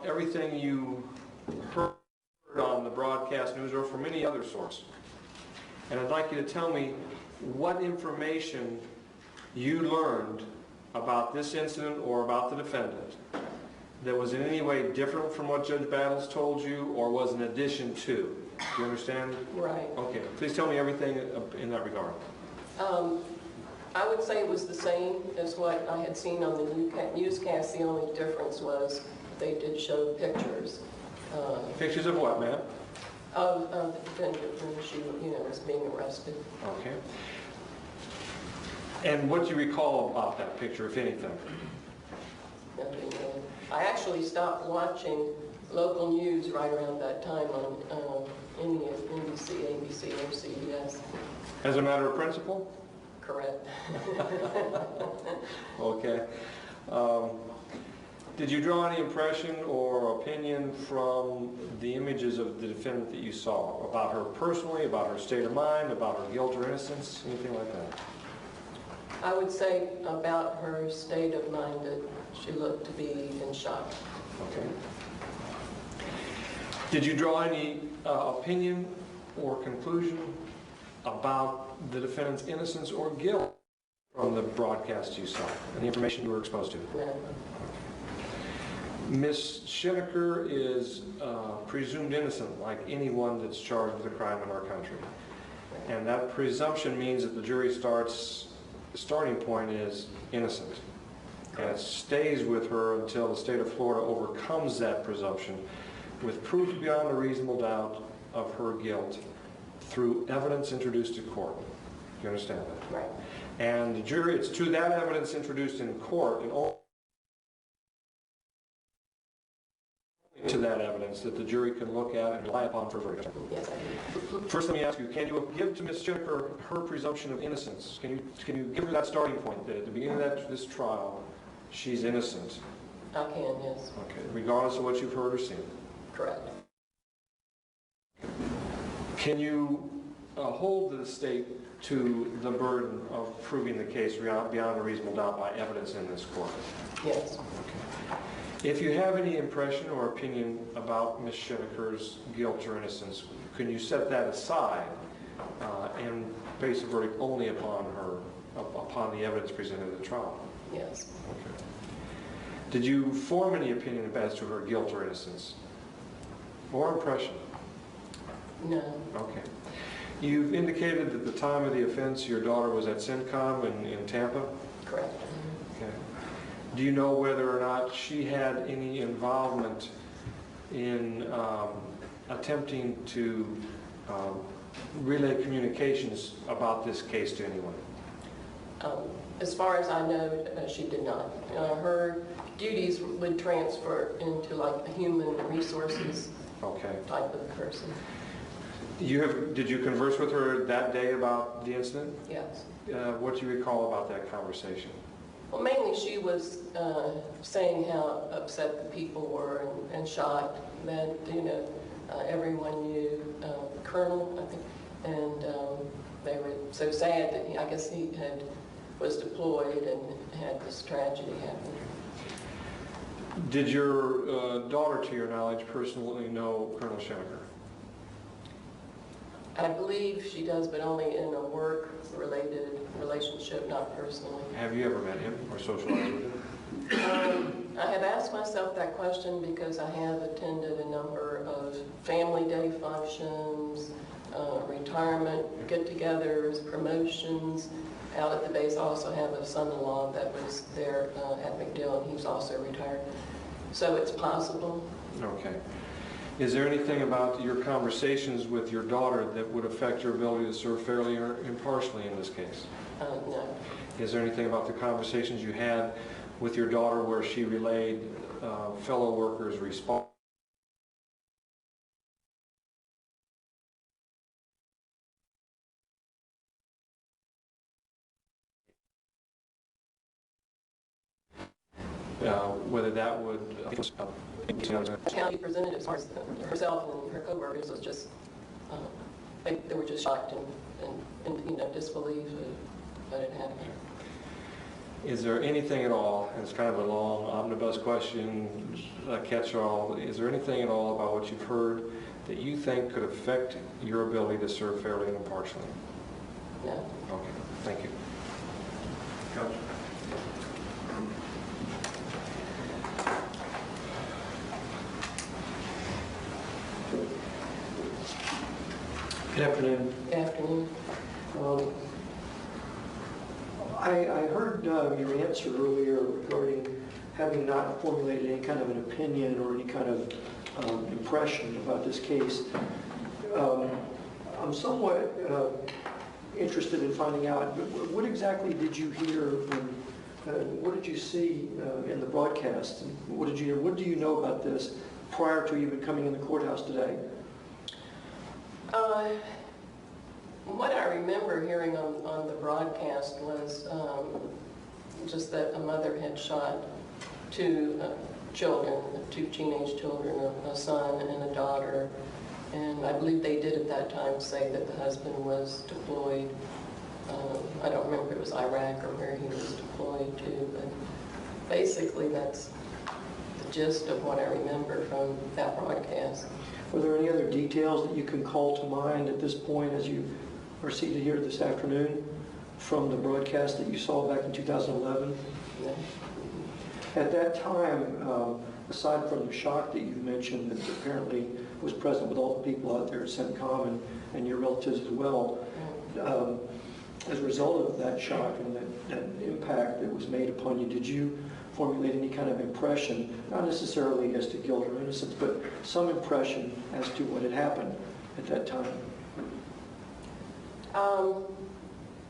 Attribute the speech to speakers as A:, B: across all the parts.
A: everything you heard on the broadcast news or from any other source. And I'd like you to tell me what information you learned about this incident or about the defendant that was in any way different from what Judge Battles told you or was an addition to. Do you understand?
B: Right.
A: Okay. Please tell me everything in that regard.
B: I would say it was the same as what I had seen on the newscast. The only difference was they did show pictures.
A: Pictures of what, ma'am?
B: Of the defendant when she, was being arrested.
A: Okay. And what do you recall about that picture, if anything?
B: Nothing really. I actually stopped watching local news right around that time on NBC, ABC, or CBS.
A: As a matter of principle?
B: Correct.
A: Okay. Did you draw any impression or opinion from the images of the defendant that you saw? About her personally, about her state of mind, about her guilt or innocence, anything like that?
B: I would say about her state of mind that she looked to be in shock.
A: Okay. Did you draw any opinion or conclusion about the defendant's innocence or guilt from the broadcast you saw, and the information you were exposed to?
B: No.
A: Ms. Schenecker is presumed innocent, like anyone that's charged with a crime in our country. And that presumption means that the jury starting point is innocent. And it stays with her until the state of Florida overcomes that presumption with proof beyond a reasonable doubt of her guilt through evidence introduced to court. Do you understand that?
B: Right.
A: And the jury, it's to that evidence introduced in court and only to that evidence that the jury can look at and rely upon for a verdict.
B: Yes, I do.
A: First, let me ask you, can you give to Ms. Schenecker her presumption of innocence? Can you give her that starting point that at the beginning of this trial, she's innocent?
B: I can, yes.
A: Okay, regardless of what you've heard or seen?
B: Correct.
A: Can you hold the state to the burden of proving the case beyond a reasonable doubt by evidence in this court?
B: Yes.
A: Okay. If you have any impression or opinion about Ms. Schenecker's guilt or innocence, can you set that aside and base a verdict only upon the evidence presented at the trial?
B: Yes.
A: Okay. Did you form any opinion as to her guilt or innocence? Or impression?
B: No.
A: Okay. You've indicated that at the time of the offense your daughter was at CENTCOM in Tampa?
B: Correct.
A: Okay. Do you know whether or not she had any involvement in attempting to relay communications about this case to anyone?
B: As far as I know, she did not. Her duties would transfer into like a human resources type of person.
A: Did you converse with her that day about the incident?
B: Yes.
A: What do you recall about that conversation?
B: Well, mainly she was saying how upset the people were and shocked that, everyone knew the colonel, I think, and they were so sad that he was deployed and had this tragedy happen.
A: Did your daughter, to your knowledge, personally know Colonel Schenecker?
B: I believe she does, but only in a work-related relationship, not personally.
A: Have you ever met him or socialized with him?
B: I have asked myself that question because I have attended a number of family day functions, retirement get-togethers, promotions. Out at the base, I also have a son-in-law that was there at McDill, and he's also retired. So it's possible.
A: Okay. Is there anything about your conversations with your daughter that would affect your ability to serve fairly or impartially in this case?
B: No.
A: Is there anything about the conversations you had with your daughter where she relayed fellow workers' response? Whether that would
B: The county presented as far as herself and her co-workers was just, they were just shocked and disbelief that it happened.
A: Is there anything at all, and it's kind of a long omnibus question, a catch-all, is there anything at all about what you've heard that you think could affect your ability to serve fairly and impartially?
B: No.
A: Okay, thank you. Counselor.
C: Good afternoon.
B: Good afternoon.
C: I heard your answer earlier regarding having not formulated any kind of an opinion or any kind of impression about this case. I'm somewhat interested in finding out, what exactly did you hear what did you see in the broadcast? What do you know about this prior to even coming in the courthouse today?
B: What I remember hearing on the broadcast was just that a mother had shot two children, two teenage children, a son and a daughter. And I believe they did at that time say that the husband was deployed. I don't remember if it was Iraq or where he was deployed to, but basically that's the gist of what I remember from that broadcast.
C: Are there any other details that you can call to mind at this point as you are seated here this afternoon from the broadcast that you saw back in 2011?
B: No.
C: At that time, aside from the shock that you mentioned that apparently was present with all the people out there at CENTCOM and your relatives as well, as a result of that shock and that impact that was made upon you, did you formulate any kind of impression, not necessarily as to guilt or innocence, but some impression as to what had happened at that time?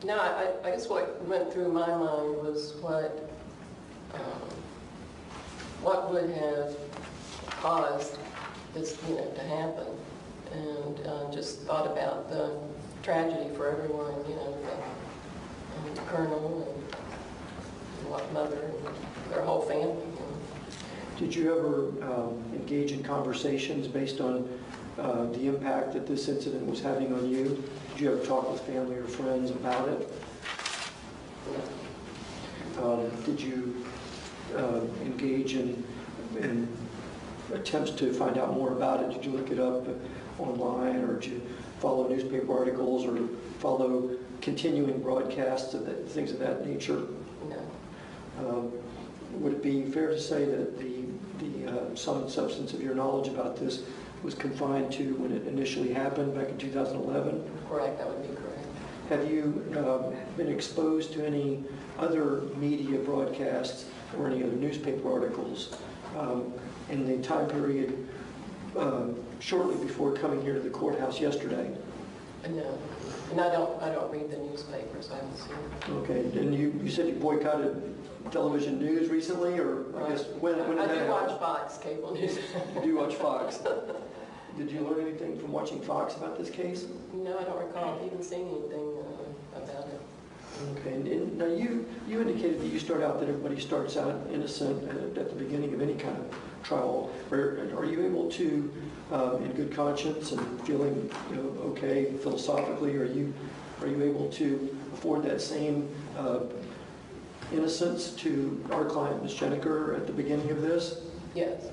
B: No, I guess what went through my mind was what would have caused this, to happen, and just thought about the tragedy for everyone, the colonel and what mother and their whole family.
C: Did you ever engage in conversations based on the impact that this incident was having on you? Did you ever talk with family or friends about it? Did you engage in attempts to find out more about it? Did you look it up online, or did you follow newspaper articles or follow continuing broadcasts of things of that nature?
B: No.
C: Would it be fair to say that the sum and substance of your knowledge about this was confined to when it initially happened back in 2011?
B: Correct, that would be correct.
C: Have you been exposed to any other media broadcasts or any other newspaper articles in the time period shortly before coming here to the courthouse yesterday?
B: No, and I don't read the newspapers. I haven't seen it.
C: Okay, and you said you boycotted television news recently, or I guess when did that
B: I do
C: happen?
B: watch Fox cable news.
C: You do watch Fox. Did you learn anything from watching Fox about this case?
B: No, I don't recall even seeing anything about it.
C: Okay, and now you indicated that you start out that everybody starts out innocent at the beginning of any kind of trial. Are you able to, in good conscience and feeling okay philosophically, are you able to afford that same innocence to our client, Ms. Schenecker, at the beginning of this?
B: Yes.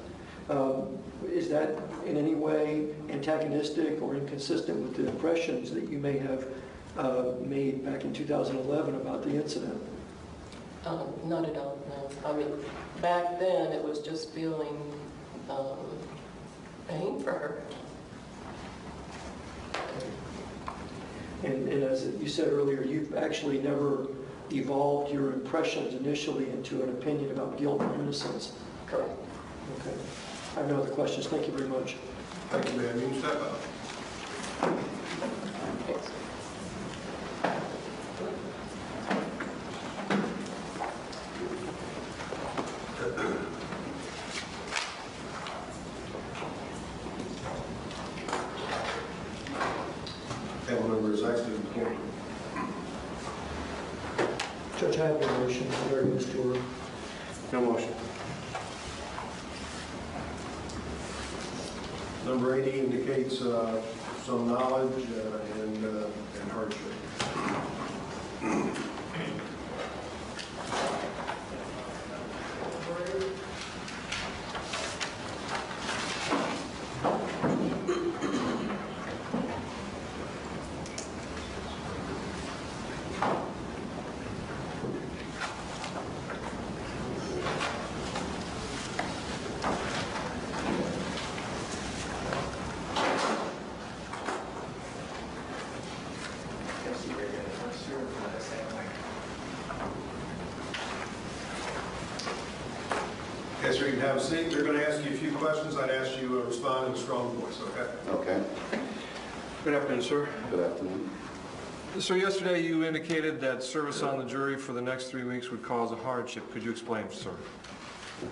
C: Is that in any way antagonistic or inconsistent with the impressions that you may have made back in 2011 about the incident?
B: Not at all, no. I mean, back then it was just feeling pain for her.
C: And as you said earlier, you've actually never evolved your impressions initially into an opinion about guilt or innocence.
B: Correct.
C: Okay. I have no other questions. Thank you very much.
D: Thank you, ma'am. You can step up.
B: Thanks.
D: Panel member is actually in the court.
C: Judge, I have no motion regarding this tour.
A: No motion.
D: Number 80 indicates some knowledge and hardship. have a seat. They're going to ask you a few questions. I'd ask you to respond in a strong voice, okay?
E: Okay,
A: Good afternoon, sir.
E: good afternoon.
A: Sir, yesterday you indicated that service on the jury for the next 3 weeks would cause a hardship. Could you explain, sir?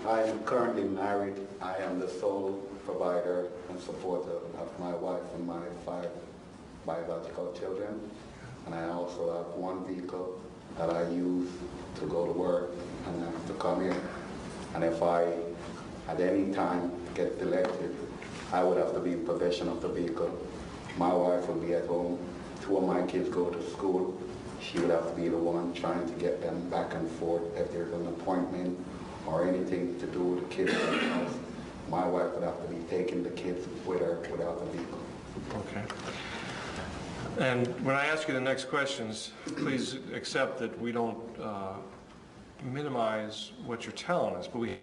E: I am currently married. I am the sole provider and supporter of my wife and my 5 biological children. And I also have 1 vehicle that I use to go to work and to come here. And if I, at any time, get elected, I would have to be in possession of the vehicle. My wife would be at home. 2 of my kids go to school. She would have to be the one trying to get them back and forth if there's an appointment or anything to do with the kids in the house. My wife would have to be taking the kids with her without the vehicle.
A: Okay. And when I ask you the next questions, please accept that we don't minimize what you're telling us, but we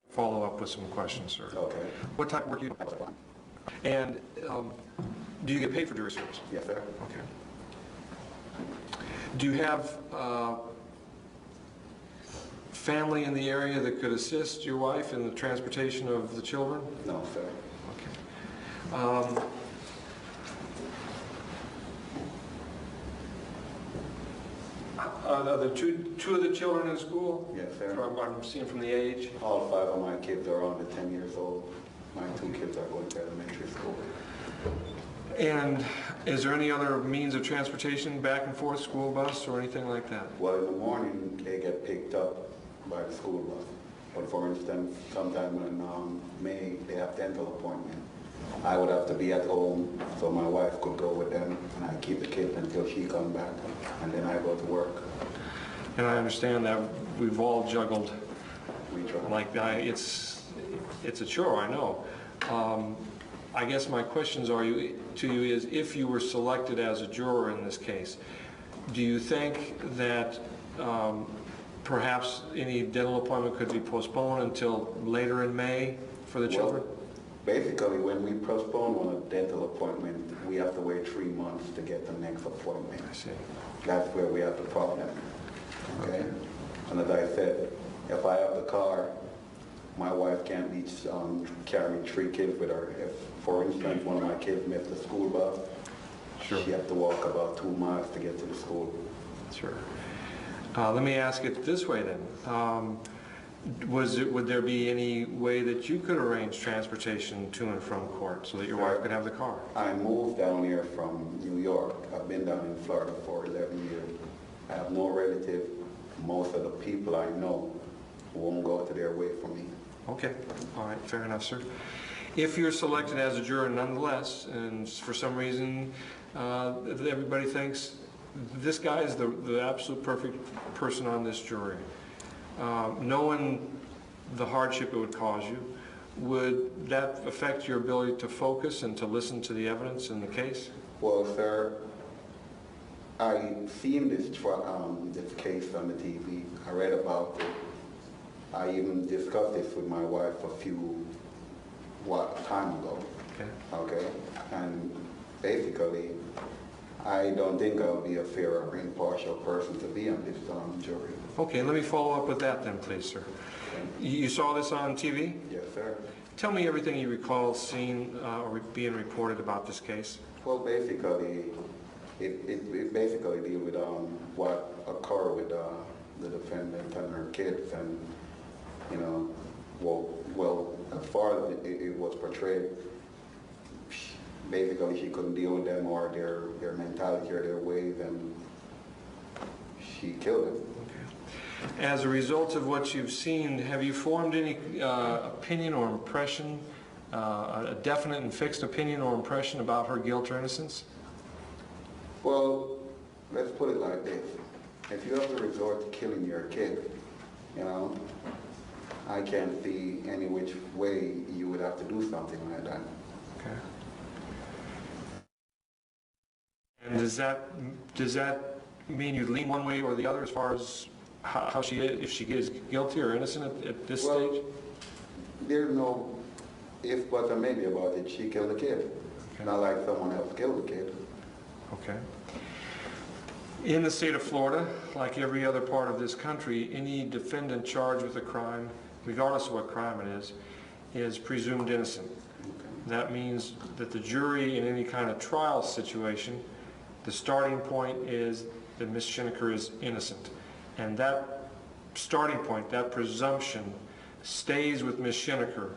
A: follow up with some questions, sir.
E: Okay.
A: What type of work do you do? And do you get paid for jury service?
E: Yes, sir.
A: Okay. Do you have family in the area that could assist your wife in the transportation of the children?
E: No, sir.
A: Okay. Are there two of the children in school?
E: Yes, sir.
A: I'm seeing from the age.
E: All 5 of my kids are under 10 years old. My 2 kids are going to elementary school.
A: And is there any other means of transportation, back and forth, school bus or anything like that?
E: Well, in the morning, they get picked up by the school bus. But for instance, sometime in May, they have dental appointment. I would have to be at home so my wife could go with them, and I keep the kids until she comes back, and then I go to work.
A: And I understand that we've all juggled,
E: We try.
A: like, it's a chore, I know. I guess my questions to you is, if you were selected as a juror in this case, do you think that perhaps any dental appointment could be postponed until later in May for the children?
E: Well, basically, when we postpone on a dental appointment, we have to wait 3 months to get the next appointment.
A: I see.
E: That's where we have the problem. Okay? And as I said, if I have the car, my wife can't be carrying 3 kids with her. If, for instance, one of my kids missed the school bus,
A: Sure.
E: she has to walk about 2 miles to get to the school.
A: Sure. Let me ask it this way then. Would there be any way that you could arrange transportation to and from court so that your wife could have the car?
E: I moved down here from New York. I've been down in Florida for 11 years. I have no relative. Most of the people I know won't go to their way for me.
A: Okay. All right. Fair enough, sir. If you're selected as a juror nonetheless, and for some reason everybody thinks this guy is the absolute perfect person on this jury, knowing the hardship it would cause you, would that affect your ability to focus and to listen to the evidence in the case?
E: Well, sir, I seen this case on the TV. I read about it. I even discussed this with my wife time ago.
A: Okay.
E: Okay, and basically, I don't think I'll be a fair or impartial person to be on this jury.
A: Okay, let me follow up with that then, please, sir. You saw this on TV?
E: Yes, sir.
A: Tell me everything you recall seeing or being reported about this case.
E: Well, basically, it basically deals with what occurred with the defendant and her kids, and well, as far as it was portrayed, basically she couldn't deal with them or their mentality or their ways, and she killed him.
A: Okay. As a result of what you've seen, have you formed any opinion or impression, a definite and fixed opinion or impression about her guilt or innocence?
E: Well, let's put it like this. If you have to resort to killing your kid, I can't see any which way you would have to do something like that.
A: Okay. And does that mean you lean one way or the other as far as how she is, if she is guilty or innocent at this stage?
E: There's no if, buts, or maybe about it. She killed a kid.
A: Okay.
E: Not like someone else killed a kid.
A: Okay. In the state of Florida, like every other part of this country, any defendant charged with a crime, regardless of what crime it is presumed innocent. That means that the jury in any kind of trial situation, the starting point is that Ms. Schenecker is innocent. And that starting point, that presumption, stays with Ms. Schenecker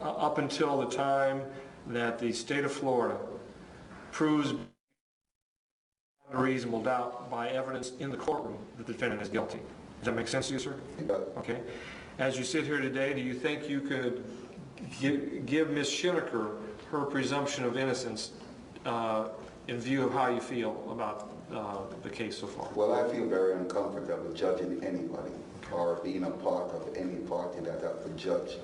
A: up until the time that the state of Florida proves a reasonable doubt by evidence in the courtroom that the defendant is guilty. Does that make sense to you, sir?
E: It does.
A: Okay. As you sit here today, do you think you could give Ms. Schenecker her presumption of innocence in view of how you feel about the case so far?
E: Well, I feel very uncomfortable judging anybody or being a part of any party that has to judge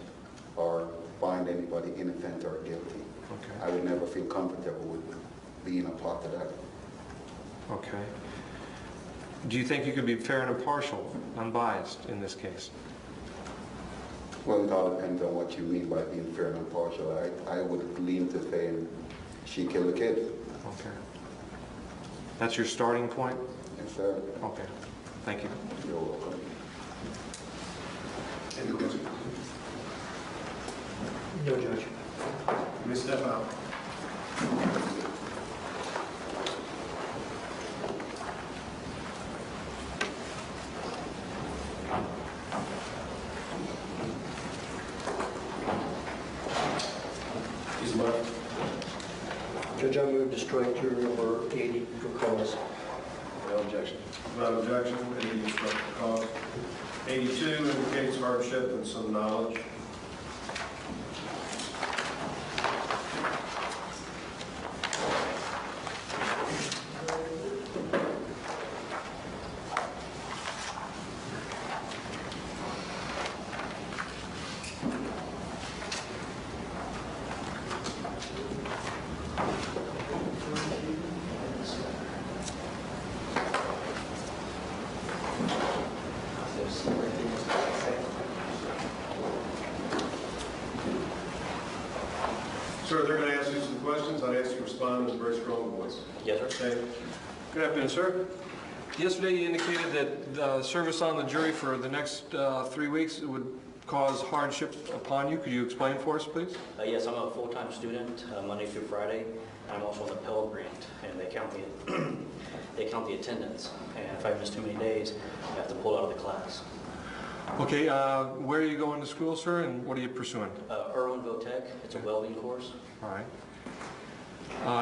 E: or find anybody innocent or guilty.
A: Okay.
E: I would never feel comfortable with being a part of that.
A: Okay. Do you think you could be fair and impartial, unbiased in this case?
E: Well, it all depends on what you mean by being fair and impartial. I would lean to saying she killed the kid.
A: Okay. That's your starting point?
E: Yes, sir.
A: Okay. Thank you.
E: You're welcome.
D: Any questions?
C: No, Judge.
D: Ms. Stefano?
C: Judge, I move to strike jury number 80 for cause.
D: No objection. No objection, 80 is struck for cause. 82 indicates hardship and some knowledge. Sir, they're going to ask you some questions. I'd ask you to respond in a very strong voice.
F: Yes, sir.
D: Okay?
A: Good afternoon, sir. Yesterday you indicated that service on the jury for the next 3 weeks would cause hardship upon you. Could you explain for us, please?
F: Yes, I'm a full-time student, Monday through Friday. I'm also on the Pell Grant, and they count the attendance. And if I miss too many days, I have to pull out of the class.
A: Okay, where are you going to school, sir, and what are you pursuing?
F: Irwin Votech, it's a welding course.
A: All right.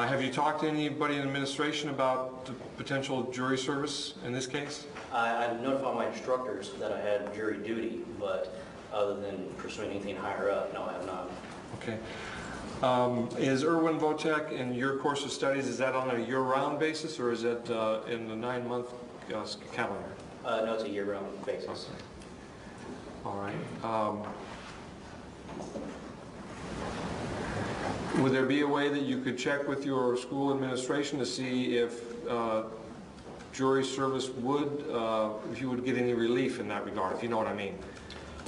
A: Have you talked to anybody in administration about the potential jury service in this case?
F: I notified my instructors that I had jury duty, but other than pursuing anything higher up, no, I have not.
A: Okay. Is Irwin Votech in your course of studies, is that on a year-round basis, or is it in the 9-month calendar?
F: No, it's a year-round basis.
A: Okay. All right. Would there be a way that you could check with your school administration to see if jury service would, if you would get any relief in that regard, if you know what I mean?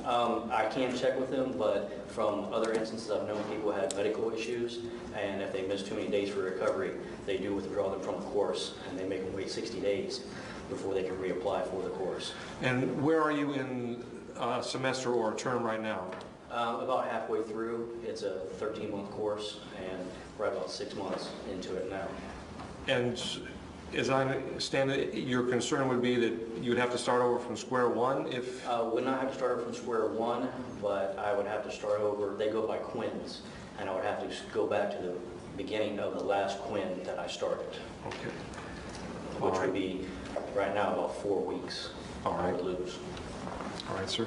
F: I can't check with them, but from other instances, I've known people had medical issues, and if they miss too many days for recovery, they do withdraw them from the course, and they make them wait 60 days before they can reapply for the course.
A: And where are you in semester or term right now?
F: About halfway through. It's a 13-month course, and we're about 6 months into it now.
A: And as I understand it, your concern would be that you would have to start over from square one if...
F: Would not have to start over from square one, but I would have to start over. They go by quins, and I would have to go back to the beginning of the last quin that I started.
A: Okay.
F: Which would be right now about 4 weeks.
A: All right.
F: I would lose.
A: All right, sir.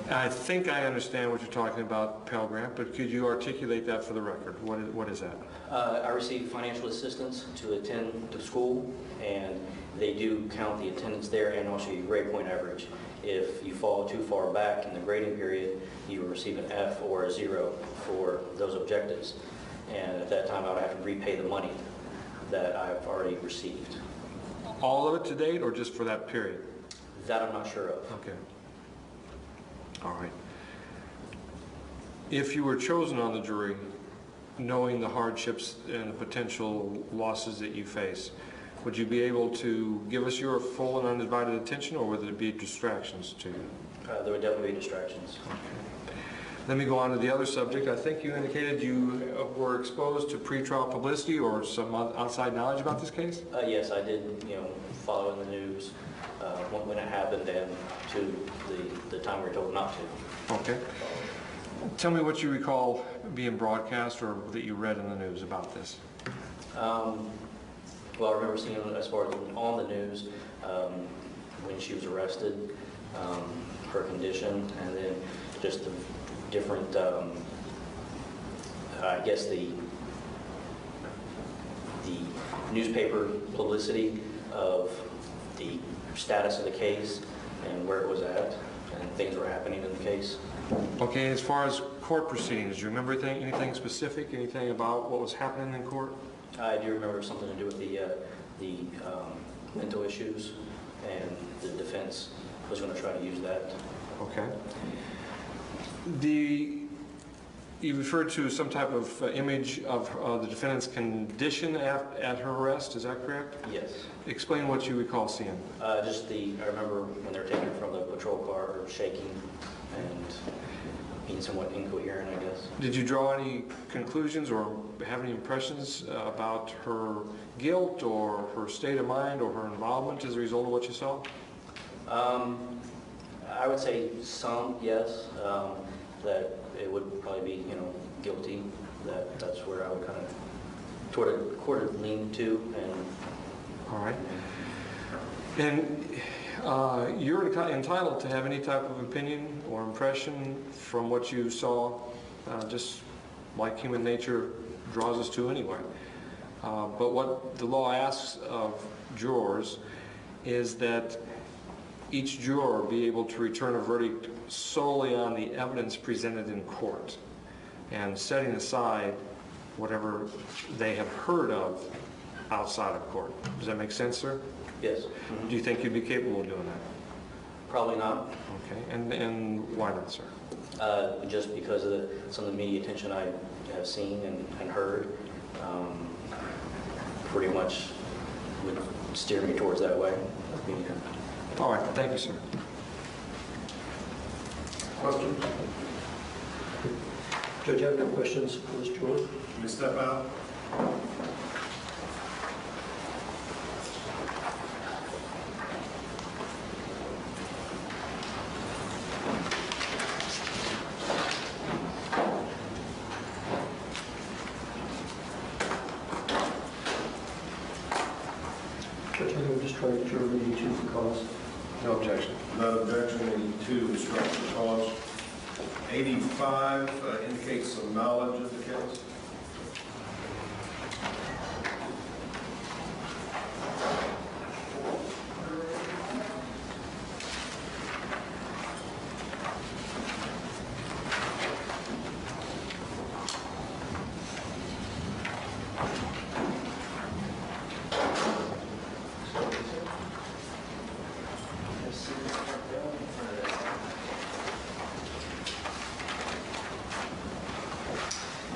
A: I think I understand what you're talking about, Pell Grant, but could you articulate that for the record? What is that?
F: I receive financial assistance to attend to school, and they do count the attendance there and also your grade point average. If you fall too far back in the grading period, you will receive an F or a 0 for those objectives. And at that time, I would have to repay the money that I've already received.
A: All of it to date, or just for that period?
F: That I'm not sure of.
A: Okay. All right. If you were chosen on the jury, knowing the hardships and the potential losses that you face, would you be able to give us your full and undivided attention, or would there be distractions to you?
F: There would definitely be distractions.
A: Let me go on to the other subject. I think you indicated you were exposed to pretrial publicity or some outside knowledge about this case?
F: Yes, I did, follow in the news when it happened and to the time we were told not to.
A: Okay. Tell me what you recall being broadcast or that you read in the news about this.
F: Well, I remember seeing it as far as on the news when she was arrested, her condition, and then just the different, I guess the newspaper publicity of the status of the case and where it was at and things were happening in the case.
A: Okay, as far as court proceedings, do you remember anything specific, anything about what was happening in court?
F: I do remember something to do with the mental issues, and the defense was going to try to use that.
A: Okay. You referred to some type of image of the defendant's condition at her arrest, is that correct?
F: Yes.
A: Explain what you recall seeing.
F: I remember when they were taking her from the patrol car, her shaking and being somewhat incoherent, I guess.
A: Did you draw any conclusions or have any impressions about her guilt or her state of mind or her involvement as a result of what you saw?
F: I would say some, yes. That it would probably be, guilty. That's where I would kind of toward a lean to. And
A: all right. And you're entitled to have any type of opinion or impression from what you saw, just like human nature draws us to anyway. But what the law asks of jurors is that each juror be able to return a verdict solely on the evidence presented in court and setting aside whatever they have heard of outside of court. Does that make sense, sir?
F: yes.
A: Do you think you'd be capable of doing that?
F: Probably not.
A: Okay, and why not, sir?
F: Just because of some of the media attention I have seen and heard, pretty much would steer me towards that way.
A: All right, thank you, sir.
D: Questions?
C: Judge, I have no questions for this juror.
D: Can you step out?
C: Judge, I'm just trying to juror 82 for cause.
A: No objection.
D: No objection. 82 is struck for cause. 85 indicates some knowledge of the case.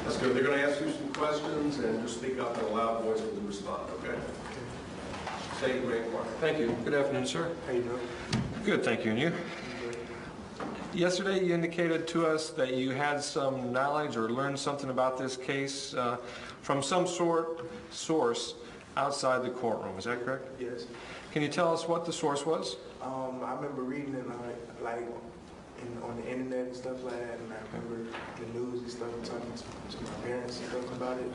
D: That's good. They're going to ask you some questions, and just speak up in a loud voice when you respond, okay? State your name.
A: Thank you. Good afternoon, sir.
C: How you doing?
A: Good, thank you. And you? Yesterday, you indicated to us that you had some knowledge or learned something about this case from some source outside the courtroom. Is that correct?
G: Yes.
A: Can you tell us what the source was?
G: I remember reading it on the internet and stuff like that, and I remember the news and stuff, talking to my parents and stuff about it.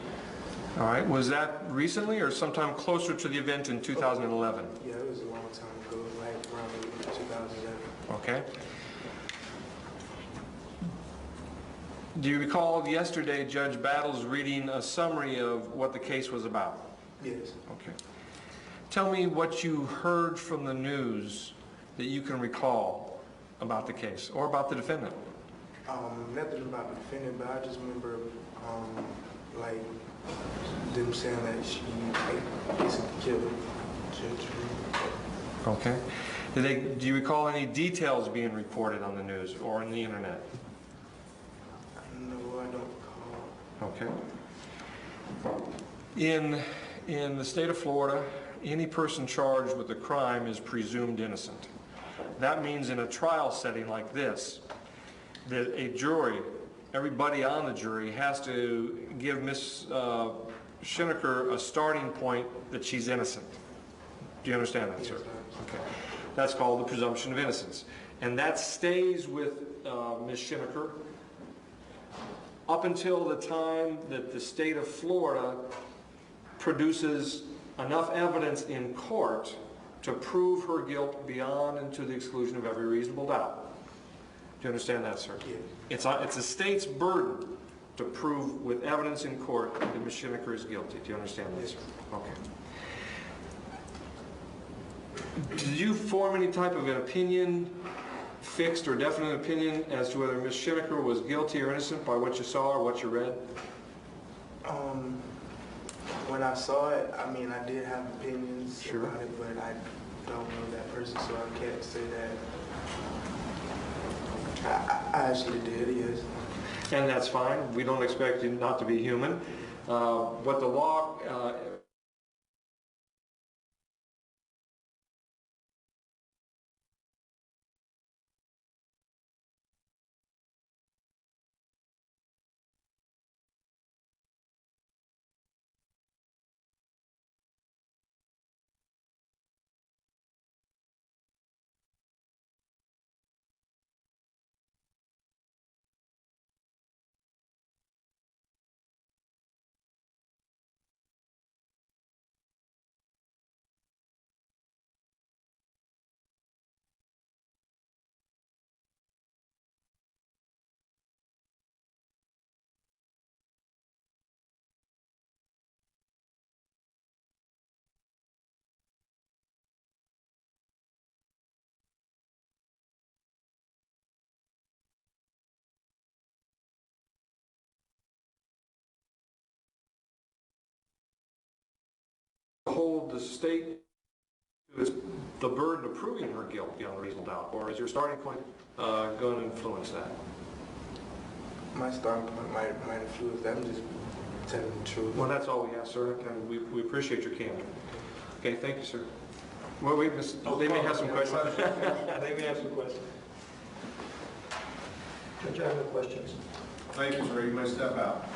A: All right. Was that recently or sometime closer to the event in 2011?
G: Yeah, it was a long time ago, like around 2011.
A: Okay. Do you recall yesterday Judge Battles reading a summary of what the case was about?
G: Yes.
A: Okay. Tell me what you heard from the news that you can recall about the case or about the defendant.
G: Nothing about the defendant, but I just remember like them saying that she basically killed Judge Reed.
A: Okay. Do you recall any details being reported on the news or on the internet?
G: No, I don't recall.
A: Okay. In the state of Florida, any person charged with a crime is presumed innocent. That means in a trial setting like this, that a jury, everybody on the jury has to give Ms. Schenecker a starting point that she's innocent. Do you understand that, sir? Okay. That's called the presumption of innocence. And that stays with Ms. Schenecker up until the time that the state of Florida produces enough evidence in court to prove her guilt beyond and to the exclusion of every reasonable doubt. Do you understand that, sir?
G: Yes.
A: It's a state's burden to prove with evidence in court that Ms. Schenecker is guilty. Do you understand that, sir? Okay. Did you form any type of an opinion, fixed or definite opinion, as to whether Ms. Schenecker was guilty or innocent by what you saw or what you read?
G: When I saw it, I mean, I did have opinions
A: Sure.
G: about it, but I don't know that person, so I can't say that. I actually did, yes.
A: And that's fine. We don't expect you not to be human. What the law hold the state to the burden of proving her guilt beyond a reasonable doubt, or is your starting point going to influence that?
G: My starting point might influence that. I'm just telling the truth.
A: Well, that's all we ask, sir, and we appreciate your candor. Okay, thank you, sir. Well, wait, they may have some questions. They may have some questions.
C: Judge, I have no questions.
D: Thank you, sir. You may step out.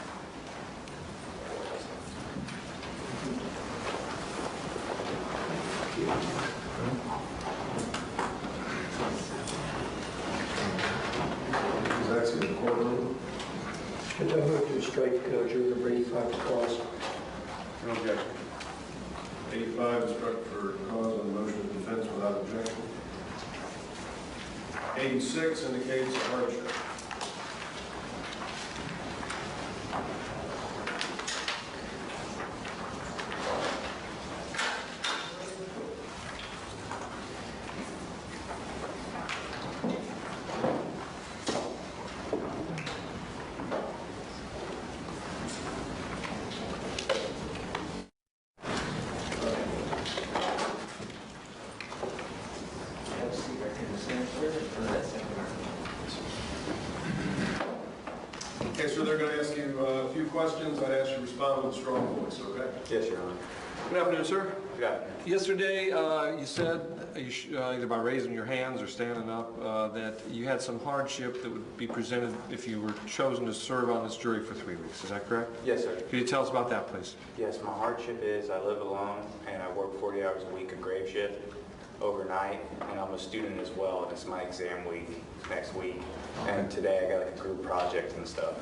D: That's in the courtroom.
C: Judge, I move to strike juror number 85 cause.
D: No objection. 85 is struck for cause on the motion of defense without objection. 86 indicates hardship. Okay, so they're going to ask you a few questions. I'd ask you to respond with a strong voice, okay?
F: Yes, Your Honor.
A: Good afternoon, sir.
F: Yeah.
A: Yesterday, you said, either by raising your hands or standing up, that you had some hardship that would be presented if you were chosen to serve on this jury for 3 weeks. Is that correct?
F: Yes, sir.
A: Could you tell us about that, please?
F: Yes, my hardship is I live alone and I work 40 hours a week a grave shift overnight, and I'm a student as well, and it's my exam week next week. And today I got like a group project and stuff.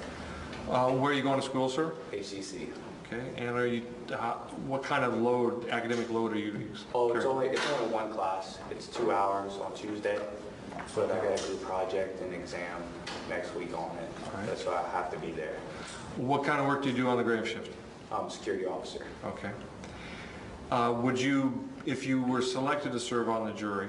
A: Where are you going to school, sir?
F: HCC.
A: Okay, and are you, what kind of load, academic load are you?
F: Oh, it's only one class. It's 2 hours on Tuesday, but I got a group project and exam next week on it.
A: Right.
F: That's why I have to be there.
A: What kind of work do you do on the grave shift?
F: I'm a security officer.
A: Okay. Would you, if you were selected to serve on the jury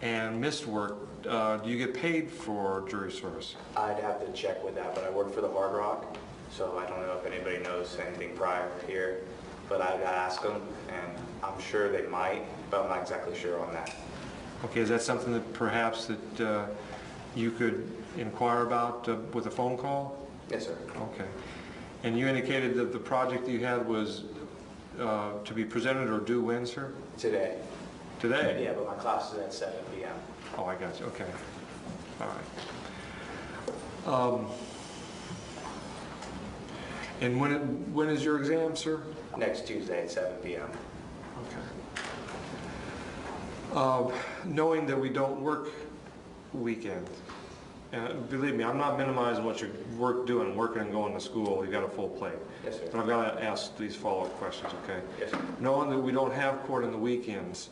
A: and missed work, do you get paid for jury service?
F: I'd have to check with that, but I work for the Hard Rock, so I don't know if anybody knows anything prior here, but I'd ask them, and I'm sure they might, but I'm not exactly sure on that.
A: Okay, is that something that perhaps that you could inquire about with a phone call?
F: Yes, sir.
A: Okay. And you indicated that the project you had was to be presented or due when, sir?
H: Today.
A: Today?
H: Yeah, but my class is at 7 p.m.
A: Oh, I got you, okay. All right. And when is your exam, sir?
H: Next Tuesday at 7 p.m.
A: Okay. Knowing that we don't work weekends, believe me, I'm not minimizing what you're doing, working and going to school. You got a full plate.
H: Yes, sir.
A: But I've got to ask these follow-up questions, okay?
H: Yes, sir.
A: Knowing that we don't have court on the weekends,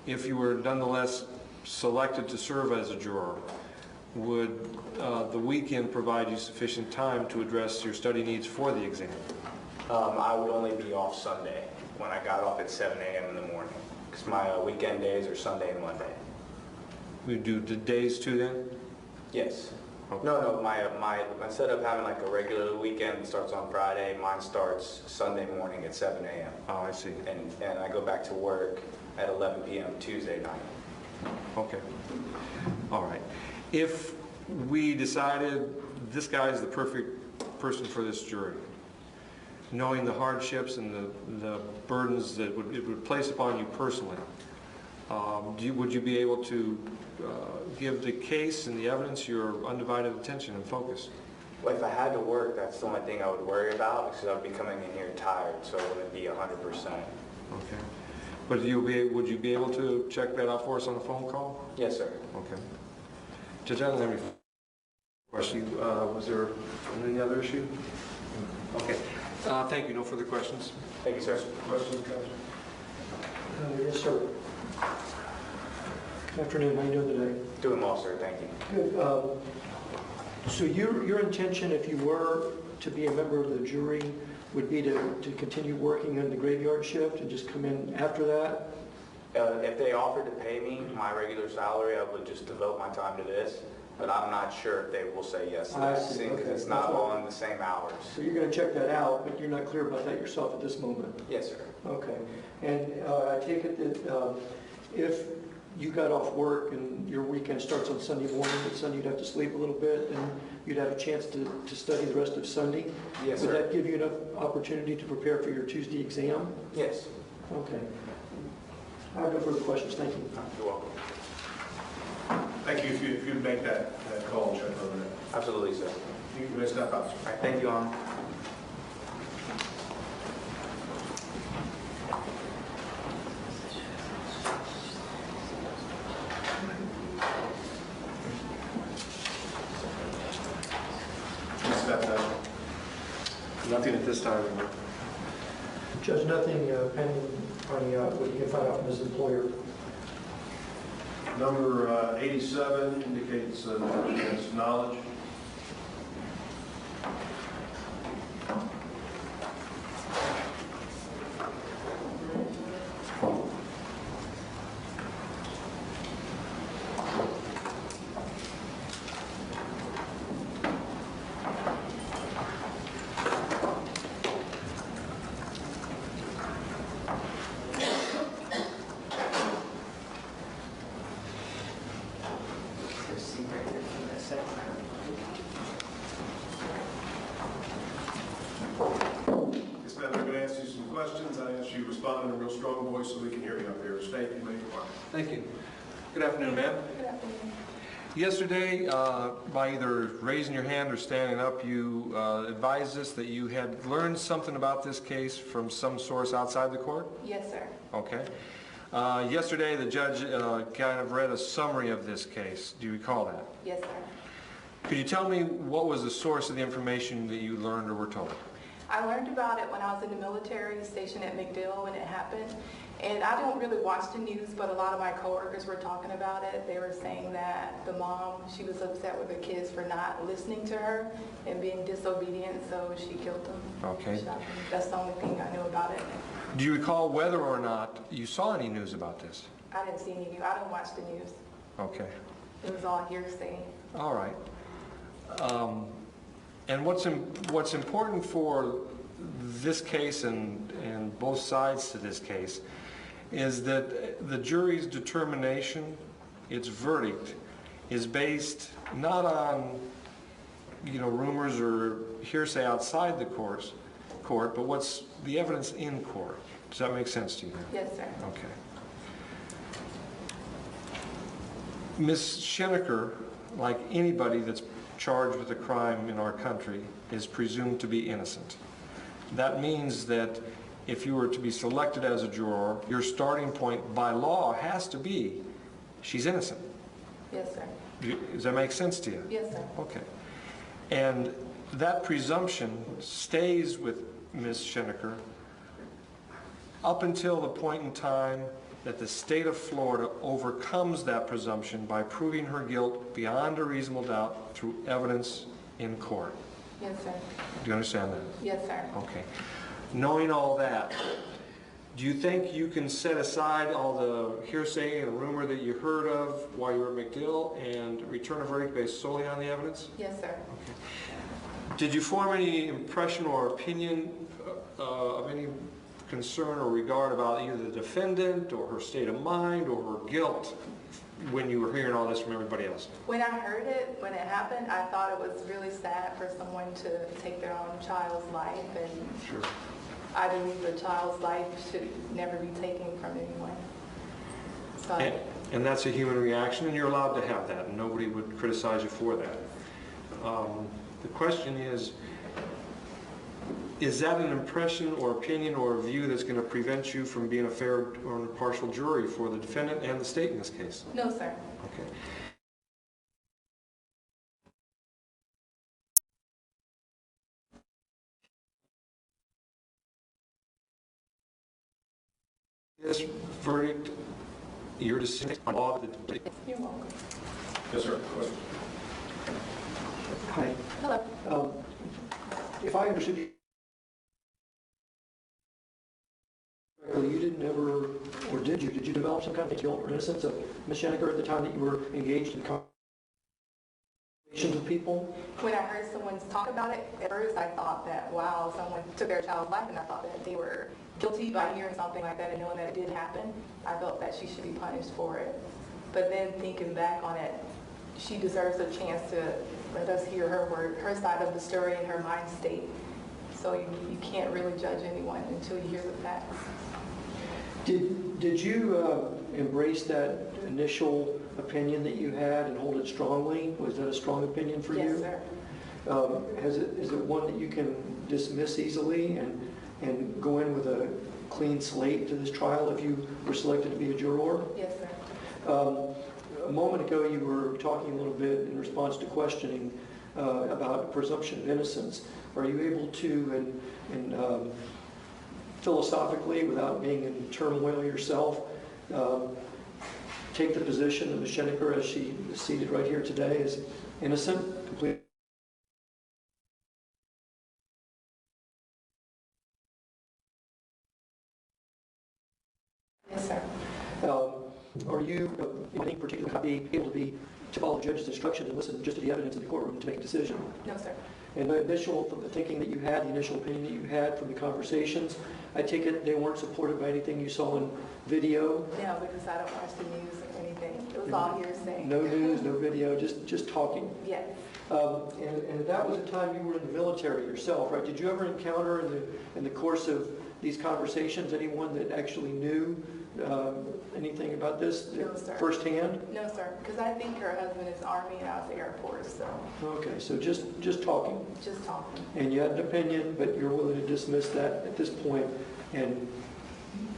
A: if you were nonetheless selected to serve as a juror, would the weekend provide you sufficient time to address your study needs for the exam?
H: I would only be off Sunday when I got off at 7 a.m. in the morning, because my weekend days are Sunday and Monday.
A: We do the days too then?
H: Yes.
A: Okay.
H: No, my instead of having like a regular weekend that starts on Friday, mine starts Sunday morning at 7 a.m.
A: Oh, I see.
H: And I go back to work at 11 p.m. Tuesday night.
A: Okay. All right. If we decided this guy is the perfect person for this jury, knowing the hardships and the burdens that it would place upon you personally, would you be able to give the case and the evidence your undivided attention and focus?
H: Well, if I had to work, that's the only thing I would worry about, because I would be coming in here tired, so it wouldn't be 100%.
A: Okay. But would you be able to check that out for us on a phone call?
H: Yes, sir.
A: Okay. Judge, I don't have any question. Was there any other issue? Okay. Thank you. No further questions.
H: Thank you, sir.
D: Questions, Counsel?
C: Yes, sir. Good afternoon. How are you doing today?
H: Doing well, sir. Thank you.
C: Good. So your intention, if you were to be a member of the jury, would be to continue working on the graveyard shift and just come in after that?
H: If they offered to pay me my regular salary, I would just devote my time to this, but I'm not sure if they will say yes to
C: I
H: that,
C: see.
H: seeing because
C: Okay.
H: it's not all in the same hours.
C: So you're going to check that out, but you're not clear about that yourself at this moment?
H: Yes, sir.
C: Okay. And I take it that if you got off work and your weekend starts on Sunday morning, but Sunday you'd have to sleep a little bit, and you'd have a chance to study the rest of Sunday?
H: Yes,
C: Would
H: sir.
C: that give you enough opportunity to prepare for your Tuesday exam?
H: Yes.
C: Okay. I have no further questions. Thank you.
H: You're welcome.
D: Thank you. If you'd make that call and check on that.
H: Absolutely, sir.
D: You may step up.
H: All right. Thank you, Honor.
D: Step down.
A: Nothing at this time.
C: Judge, nothing pending finding out what you can find out from his employer.
D: Number 87 indicates his knowledge. Yes, ma'am, I'm going to ask you some questions. I ask you to respond in a real strong voice so we can hear you up here. State your name.
A: Thank you. Good afternoon, ma'am.
B: Good afternoon.
A: Yesterday, by either raising your hand or standing up, you advised us that you had learned something about this case from some source outside the court?
I: Yes, sir.
A: Okay. Yesterday, the judge kind of read a summary of this case. Do you recall that?
I: Yes, sir.
A: Could you tell me what was the source of the information that you learned or were told?
I: I learned about it when I was in the military, stationed at MacDill when it happened. And I don't really watch the news, but a lot of my coworkers were talking about it. They were saying that the mom, she was upset with her kids for not listening to her and being disobedient, so she killed them.
A: Okay.
I: Shot them. That's the only thing I knew about it.
A: Do you recall whether or not you saw any news about this?
I: I didn't see any news. I don't watch the news.
A: Okay.
I: It was all hearsay.
A: All right. And what's important for this case and both sides to this case is that the jury's determination, its verdict, is based not on rumors or hearsay outside the courts, court, but what's the evidence in court? Does that make sense to you?
I: Yes, sir.
A: Okay. Ms. Schenecker, like anybody that's charged with a crime in our country, is presumed to be innocent. That means that if you were to be selected as a juror, your starting point by law has to be, she's innocent.
I: Yes, sir.
A: Does that make sense to you?
I: Yes, sir.
A: Okay. And that presumption stays with Ms. Schenecker up until the point in time that the state of Florida overcomes that presumption by proving her guilt beyond a reasonable doubt through evidence in court.
I: Yes, sir.
A: Do you understand that?
I: Yes, sir.
A: Okay. Knowing all that, do you think you can set aside all the hearsay and rumor that you heard of while you were at McDill and return a verdict based solely on the evidence?
I: Yes, sir.
A: Okay. Did you form any impression or opinion of any concern or regard about either the defendant or her state of mind or her guilt when you were hearing all this from everybody else?
I: When I heard it, when it happened, I thought it was really sad for someone to take their own child's life, and
A: Sure.
I: I believe a child's life should never be taken from anyone. So,
A: And that's a human reaction, and you're allowed to have that, and nobody would criticize you for that. The question is that an impression or opinion or a view that's going to prevent you from being a fair or impartial jury for the defendant and the state in this case?
I: no, sir.
A: Okay. This verdict, your decision on all of the...
I: You're welcome.
D: Yes, sir. Question.
C: Hi.
I: Hello.
C: If I understood you correctly, you didn't ever, or did you develop some kind of guilt or innocence of Ms. Schenecker at the time that you were engaged in conversations with people?
I: When I heard someone talk about it, at first I thought that, wow, someone took their child's life, and I thought that they were guilty by hearing something like that and knowing that it did happen. I felt that she should be punished for it. But then thinking back on it, she deserves a chance to let us hear her side of the story and her mind state. So you can't really judge anyone until you hear the facts.
C: Did you embrace that initial opinion that you had and hold it strongly? Was that a strong opinion for you?
I: Yes, sir.
C: Is it one that you can dismiss easily and go in with a clean slate to this trial if you were selected to be a juror?
I: Yes, sir.
C: A moment ago, you were talking a little bit in response to questioning about presumption of innocence. Are you able to, philosophically, without being in turmoil yourself, take the position that Ms. Schenecker, as she is seated right here today, is innocent, completely?
I: Yes, sir.
C: Are you, in any particular, not being able to follow the judge's instructions and listen just to the evidence in the courtroom to make a decision?
I: No, sir.
C: And the initial thinking that you had, the initial opinion that you had from the conversations, I take it they weren't supported by anything you saw in video?
I: No, because I don't watch the news or anything. It was all hearsay.
C: No news, no video, just talking.
I: Yes.
C: And that was the time you were in the military yourself, right? Did you ever encounter in the course of these conversations anyone that actually knew anything about this
I: No, sir.
C: firsthand?
I: No, sir, because I think her husband is Army and I was Air Force, so
C: Okay, so just talking.
I: just talking.
C: And you had an opinion, but you're willing to dismiss that at this point and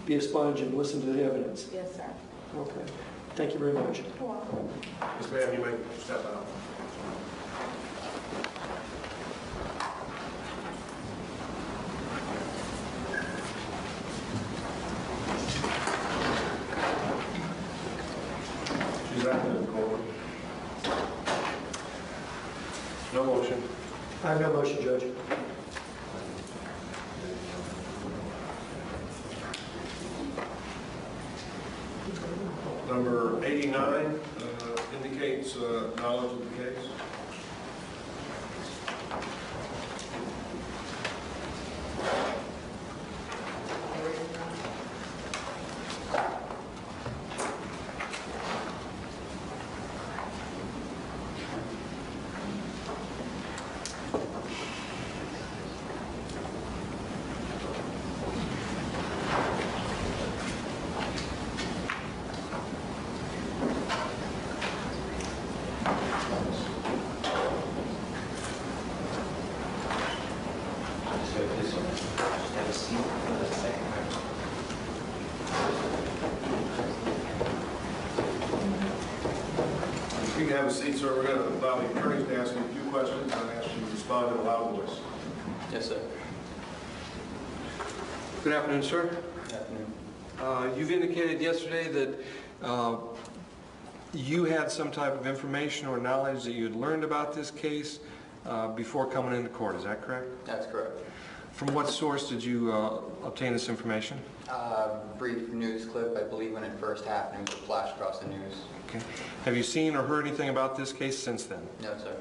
C: be a sponge and listen to the evidence.
I: Yes, sir.
C: Okay. Thank you very much.
I: You're welcome.
D: Ms. Ma'am, you may step out. She's acting in court.
A: No motion.
C: I have no motion, Judge.
D: Number 89 indicates knowledge of the case. have a seat, sir. We're going to allow the attorneys to ask you a few questions and ask you to respond in a loud voice.
F: Yes, sir.
A: Good afternoon, sir.
F: Good afternoon.
A: You've indicated yesterday that you had some type of information or knowledge that you had learned about this case before coming into court. Is that correct?
J: That's correct.
A: From what source did you obtain this information?
J: Brief news clip, I believe when it first happened, it was flashed across the news.
A: Okay. Have you seen or heard anything about this case since then?
J: No, sir.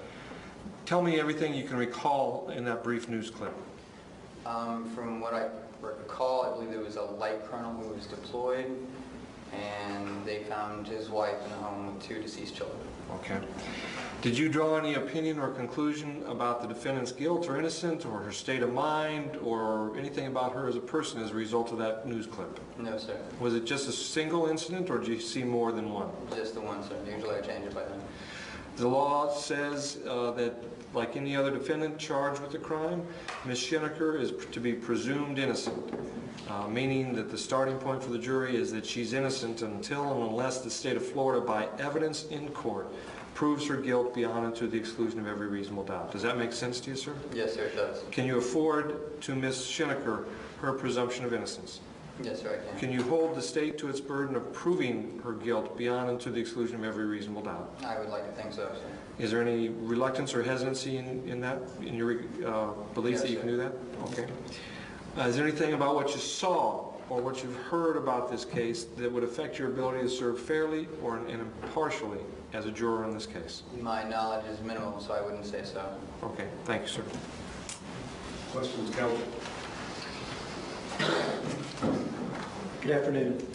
A: Tell me everything you can recall in that brief news clip.
J: From what I recall, I believe there was a light colonel who was deployed, and they found his wife in the home with 2 deceased children.
A: Okay. Did you draw any opinion or conclusion about the defendant's guilt or innocence or her state of mind or anything about her as a person as a result of that news clip?
J: No, sir.
A: Was it just a single incident or did you see more than one?
J: Just the one, sir. Usually I change it by then.
A: The law says that, like any other defendant charged with a crime, Ms. Schenecker is to be presumed innocent, meaning that the starting point for the jury is that she's innocent until and unless the state of Florida, by evidence in court, proves her guilt beyond and to the exclusion of every reasonable doubt. Does that make sense to you, sir?
J: Yes, sir, it does.
A: Can you afford to Ms. Schenecker her presumption of innocence?
J: Yes, sir, I can.
A: Can you hold the state to its burden of proving her guilt beyond and to the exclusion of every reasonable doubt?
J: I would like to think so, sir.
A: Is there any reluctance or hesitancy in that, in your belief
J: Yes,
A: that you
J: sir.
A: can do that? Okay. Is there anything about what you saw or what you've heard about this case that would affect your ability to serve fairly or impartially as a juror in this case?
J: My knowledge is minimal, so I wouldn't say so.
A: Okay. Thank you, sir.
D: Questions, counsel?
C: Good afternoon.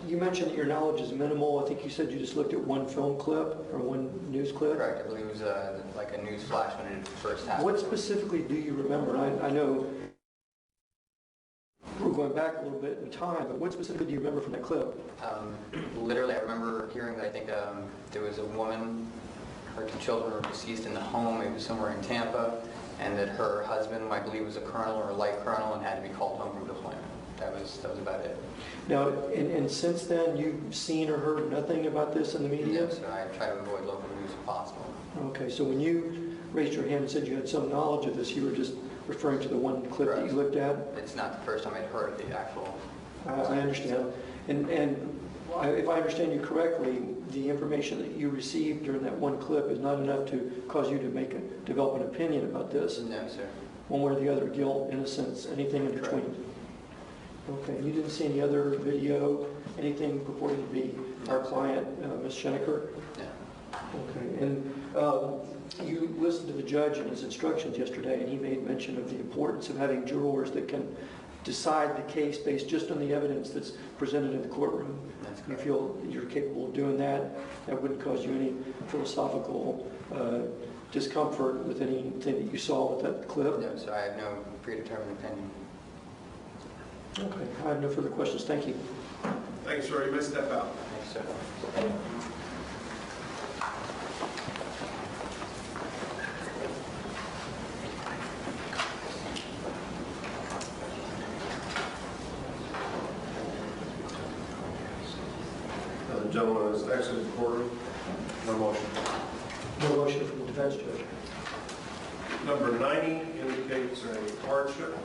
C: You mentioned that your knowledge is minimal. I think you said you just looked at one film clip or one news clip.
J: Correct. I believe it was like a news flash when it first happened.
C: What specifically do you remember? I know we're going back a little bit in time, but what specifically do you remember from that clip?
J: Literally, I remember hearing that I think there was a woman, her 2 children were deceased in the home. It was somewhere in Tampa, and that her husband, I believe, was a colonel or a light colonel and had to be called home from deployment. That was about it.
C: Now, and since then, you've seen or heard nothing about this in the media?
J: Yes, sir. I try to avoid local news if possible.
C: Okay, so when you raised your hand and said you had some knowledge of this, you were just referring to the one clip that you looked at?
J: It's not the first time I'd heard of the actual...
C: I understand. And if I understand you correctly, the information that you received during that one clip is not enough to cause you to develop an opinion about this?
J: No, sir.
C: One way or the other, guilt, innocence, anything in between?
J: Correct.
C: Okay, you didn't see any other video, anything purporting to be our client, Ms. Schenecker?
J: No.
C: Okay, and you listened to the judge and his instructions yesterday, and he made mention of the importance of having jurors that can decide the case based just on the evidence that's presented in the courtroom.
J: That's
C: You
J: correct.
C: feel you're capable of doing that? That wouldn't cause you any philosophical discomfort with anything that you saw with that clip?
J: No, sir. I have no predetermined opinion.
C: Okay, I have no further questions. Thank you.
D: Thank you, sir. You may step out.
J: Thanks, sir.
D: The gentleman is exited the courtroom. No motion.
C: No motion from the defense judge.
D: Number 90 indicates a hardship.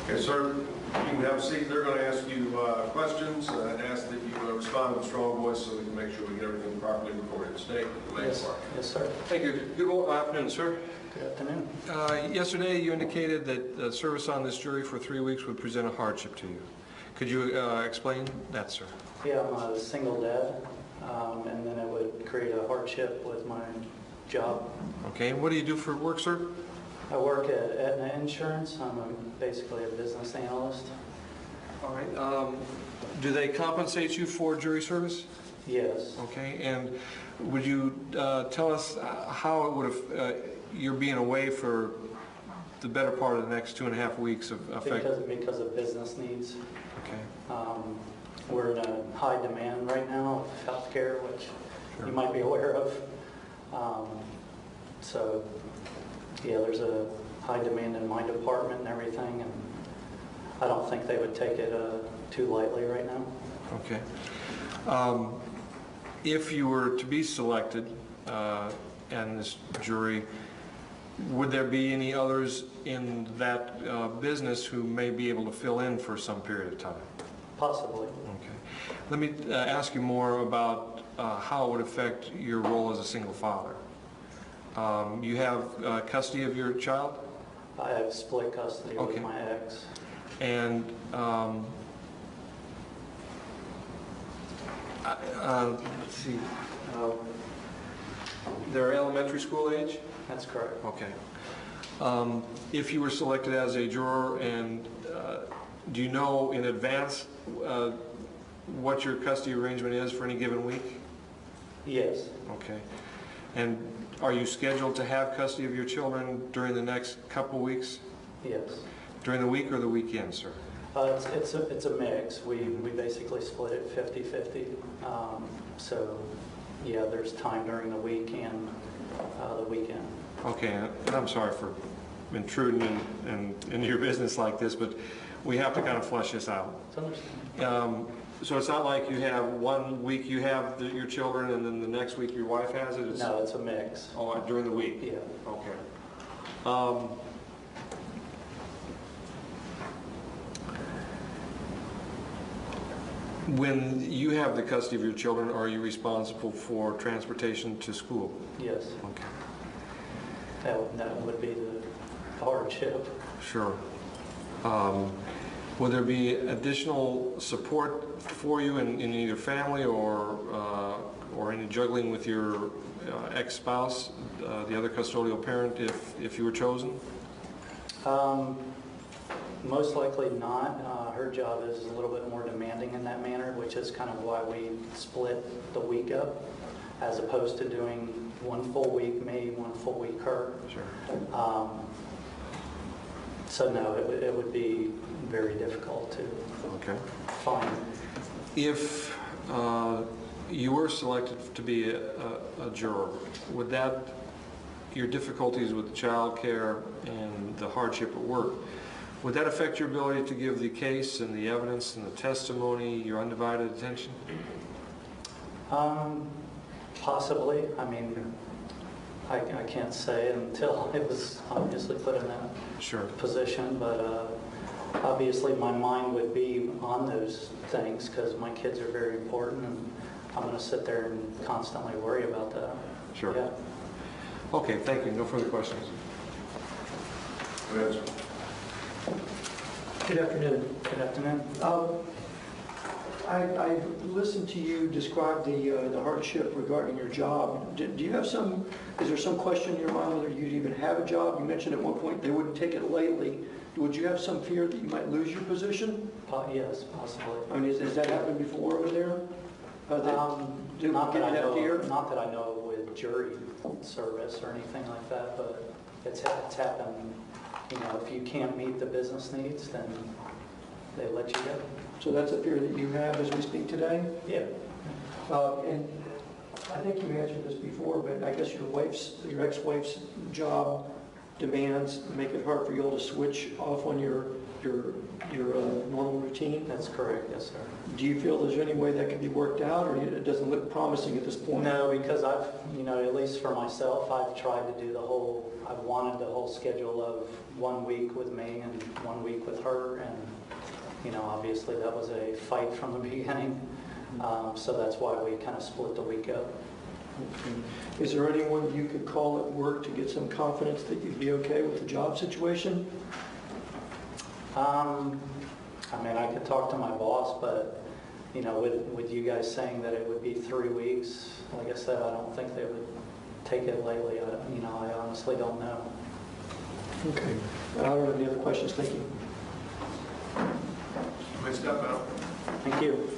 D: Okay, sir, you can have a seat. They're going to ask you questions. I'd ask that you respond with a strong voice so we can make sure we get everything properly recorded. State the name.
F: Yes, sir.
A: Thank you. Good afternoon, sir.
F: Good afternoon.
A: Yesterday, you indicated that service on this jury for 3 weeks would present a hardship to you. Could you explain that, sir?
K: Yeah, I'm a single dad, and then it would create a hardship with my job.
A: Okay. What do you do for work, sir?
K: I work at Aetna Insurance. I'm basically a business analyst.
A: All right. Do they compensate you for jury service?
K: Yes.
A: Okay, and would you tell us how it would have, you're being away for the better part of the next 2.5 weeks of effect?
K: Because of business needs.
A: Okay.
K: We're in a high demand right now of healthcare, which
A: Sure.
K: you might be aware of. So, yeah, there's a high demand in my department and everything, and I don't think they would take it too lightly right now.
A: Okay. If you were to be selected and this jury, would there be any others in that business who may be able to fill in for some period of time?
K: Possibly.
A: Okay. Let me ask you more about how it would affect your role as a single father. You have custody of your child?
K: I have split custody
A: Okay.
K: with my ex.
A: And let's see, they're elementary school age?
K: That's correct.
A: Okay. If you were selected as a juror, and do you know in advance what your custody arrangement is for any given week?
K: Yes.
A: Okay. And are you scheduled to have custody of your children during the next couple weeks?
K: Yes.
A: During the week or the weekend, sir?
K: It's a mix. We basically split it 50-50. So, yeah, there's time during the week and the weekend.
A: Okay, and I'm sorry for intruding in your business like this, but we have to kind of flesh this out.
K: It's understandable.
A: So it's not like you have 1 week you have your children and then the next week your wife has it?
K: No, it's a mix.
A: Oh, during the week?
K: Yeah.
A: Okay. When you have the custody of your children, are you responsible for transportation to school?
K: Yes.
A: Okay.
K: That would be the hardship.
A: Sure. Will there be additional support for you in either family or any juggling with your ex-spouse, the other custodial parent, if you were chosen?
K: Most likely not. Her job is a little bit more demanding in that manner, which is kind of why we split the week up, as opposed to doing 1 full week me, 1 full week her.
A: Sure.
K: So no, it would be very difficult to find.
A: If you were selected to be a juror, would your difficulties with child care and the hardship at work, would that affect your ability to give the case and the evidence and the testimony your undivided attention?
K: Possibly. I mean, I can't say until it was obviously put in that position, but obviously my mind would be on those things because my kids are very important, and I'm going to sit there and constantly worry about that.
A: Sure.
K: Yeah.
A: Okay, thank you. No further questions.
D: Go ahead, sir.
C: Good afternoon.
K: Good afternoon.
C: I listened to you describe the hardship regarding your job. Do you have is there some question in your mind whether you'd even have a job? You mentioned at one point they wouldn't take it lightly. Would you have some fear that you might lose your position?
K: Yes, possibly.
C: I mean, has that happened before over there?
K: Not that I know of with jury service or anything like that, but it's happened. You know, if you can't meet the business needs, then they let you go.
C: So that's a fear that you have as we speak today?
K: Yeah.
C: And I think you answered this before, but I guess your ex-wife's job demands make it hard for you all to switch off on your normal routine?
K: That's correct, yes, sir.
C: Do you feel there's any way that could be worked out, or it doesn't look promising at this point?
K: No, because I've, at least for myself, I've tried to do I've wanted the whole schedule of 1 week with me and 1 week with her, and obviously that was a fight from the beginning, so that's why we kind of split the week up.
C: Okay. Is there anyone you could call at work to get some confidence that you'd be okay with the job situation?
K: I mean, I could talk to my boss, but, with you guys saying that it would be 3 weeks, like I said, I don't think they would take it lightly. I honestly don't know.
C: Okay. I don't have any other questions. Thank you.
D: Please step out.
K: Thank you.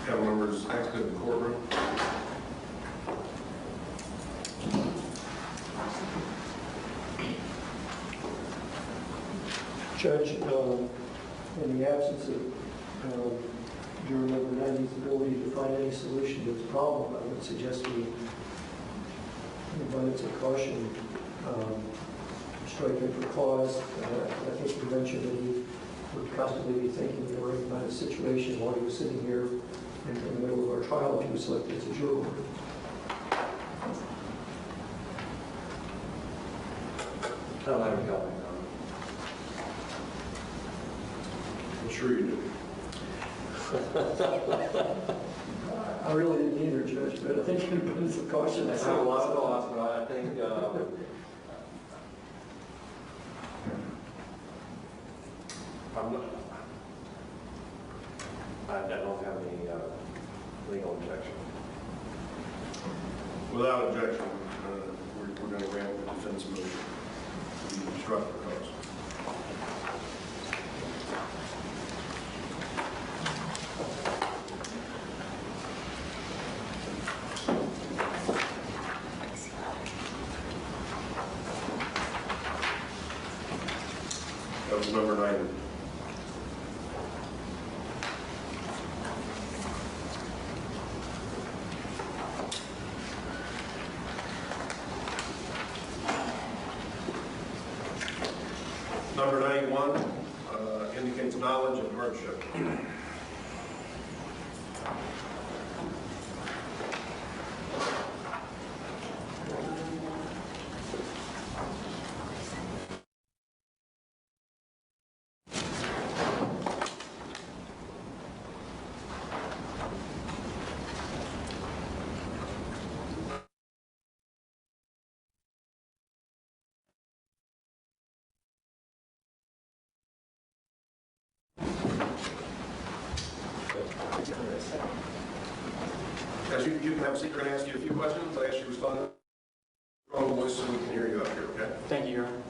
D: Council members exit the courtroom.
C: Judge, in the absence of juror number 90's ability to find any solution to this problem, I would suggest we, in abundance of caution, strike him for cause. I think you mentioned that he would constantly be thinking about his situation while he was sitting here in the middle of our trial if he was selected as a juror.
A: I don't have any comment.
D: I'm sure you do.
C: I really didn't either, Judge, but I think in abundance of caution,
A: I have a lot of thoughts, but I think I don't have any legal objection.
D: Without objection, we're going to grant the defense motion. We instruct the cause. That was number 9. Number 91 indicates knowledge and hardship. As you can have a seat, we're going to ask you a few questions. I ask you to respond in a strong voice so we can hear you up here, okay?
L: Thank you, Your Honor.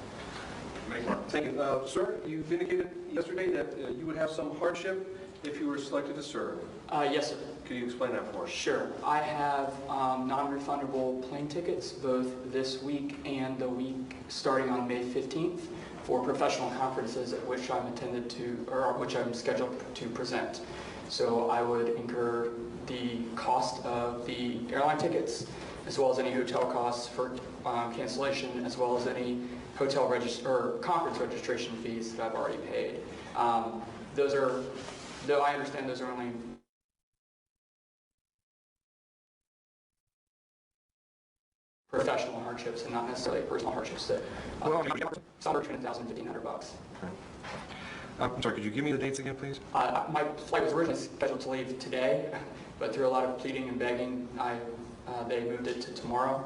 A: Thank you. Sir, you've indicated yesterday that you would have some hardship if you were selected to serve.
L: Yes, sir.
A: Could you explain that for us?
L: Sure. I have non-refundable plane tickets both this week and the week starting on May 15th for professional conferences at which I'm scheduled to present. So I would incur the cost of the airline tickets, as well as any hotel costs for cancellation, as well as any hotel conference registration fees that I've already paid. Those are, though I understand those are only professional hardships and not necessarily personal hardships that some are between $1,000 and $1,500.
A: I'm sorry, could you give me the dates again, please?
L: My flight was originally scheduled to leave today, but through a lot of pleading and begging, they moved it to tomorrow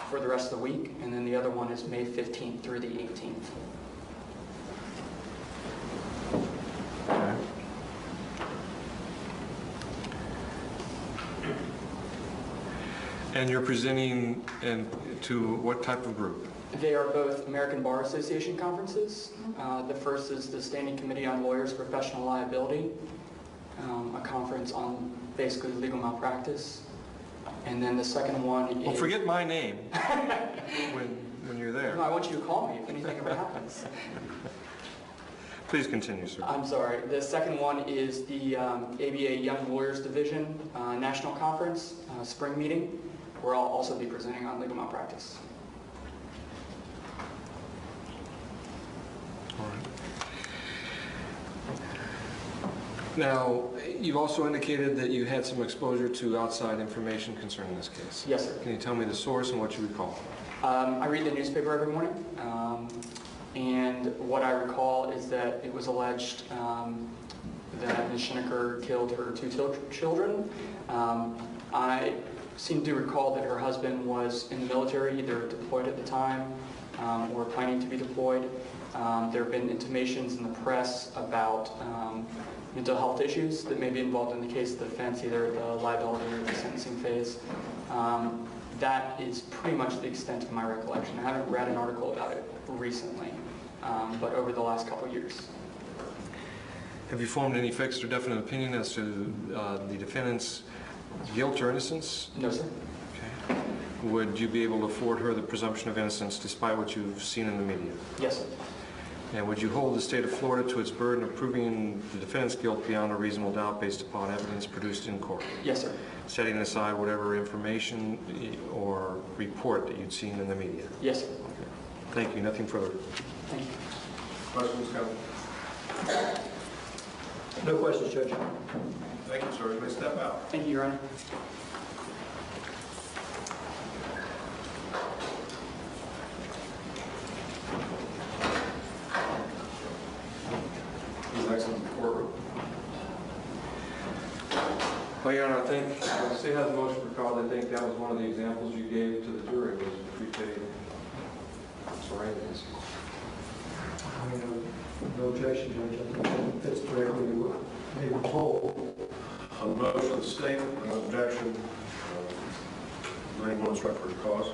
L: for the rest of the week, and then the other one is May 15th through the 18th.
A: Okay. And you're presenting to what type of group?
L: They are both American Bar Association conferences. The first is the Standing Committee on Lawyers' Professional Liability, a conference on basically legal malpractice. And then the second one is...
A: Well, forget my name when you're there.
L: No, I want you to call me if anything ever happens.
A: Please continue, sir.
L: I'm sorry. The second one is the ABA Young Lawyers Division National Conference, spring meeting, where I'll also be presenting on legal malpractice.
A: All right. Now, you've also indicated that you had some exposure to outside information concerning this case.
L: Yes, sir.
A: Can you tell me the source and what you recall?
L: I read the newspaper every morning, and what I recall is that it was alleged that Ms. Schenecker killed her 2 children. I seem to recall that her husband was in the military, either deployed at the time or planning to be deployed. There have been intimations in the press about mental health issues that may be involved in the case of the defense, either at the liability or the sentencing phase. That is pretty much the extent of my recollection. I haven't read an article about it recently, but over the last couple of years.
A: Have you formed any fixed or definite opinion as to the defendant's guilt or innocence?
L: No, sir.
A: Okay. Would you be able to afford her the presumption of innocence despite what you've seen in the media?
L: Yes, sir.
A: And would you hold the state of Florida to its burden of proving the defendant's guilt beyond a reasonable doubt based upon evidence produced in court?
L: Yes, sir.
A: Setting aside whatever information or report that you'd seen in the media?
L: Yes, sir.
A: Okay. Thank you. Nothing further.
L: Thank you.
D: Questions, Counsel?
C: No questions, Judge.
D: Thank you, sir. You may step out.
L: Thank you, Your Honor.
D: Who's next in the courtroom?
A: Well, Your Honor, I think the state has a motion for cause. I think that was one of the examples you gave to the jury was prepaid surroundings.
C: I mean, no objection, Judge. I think that's directly what they were told.
D: On the motion of the state, no objection. Anyone instruct for cause?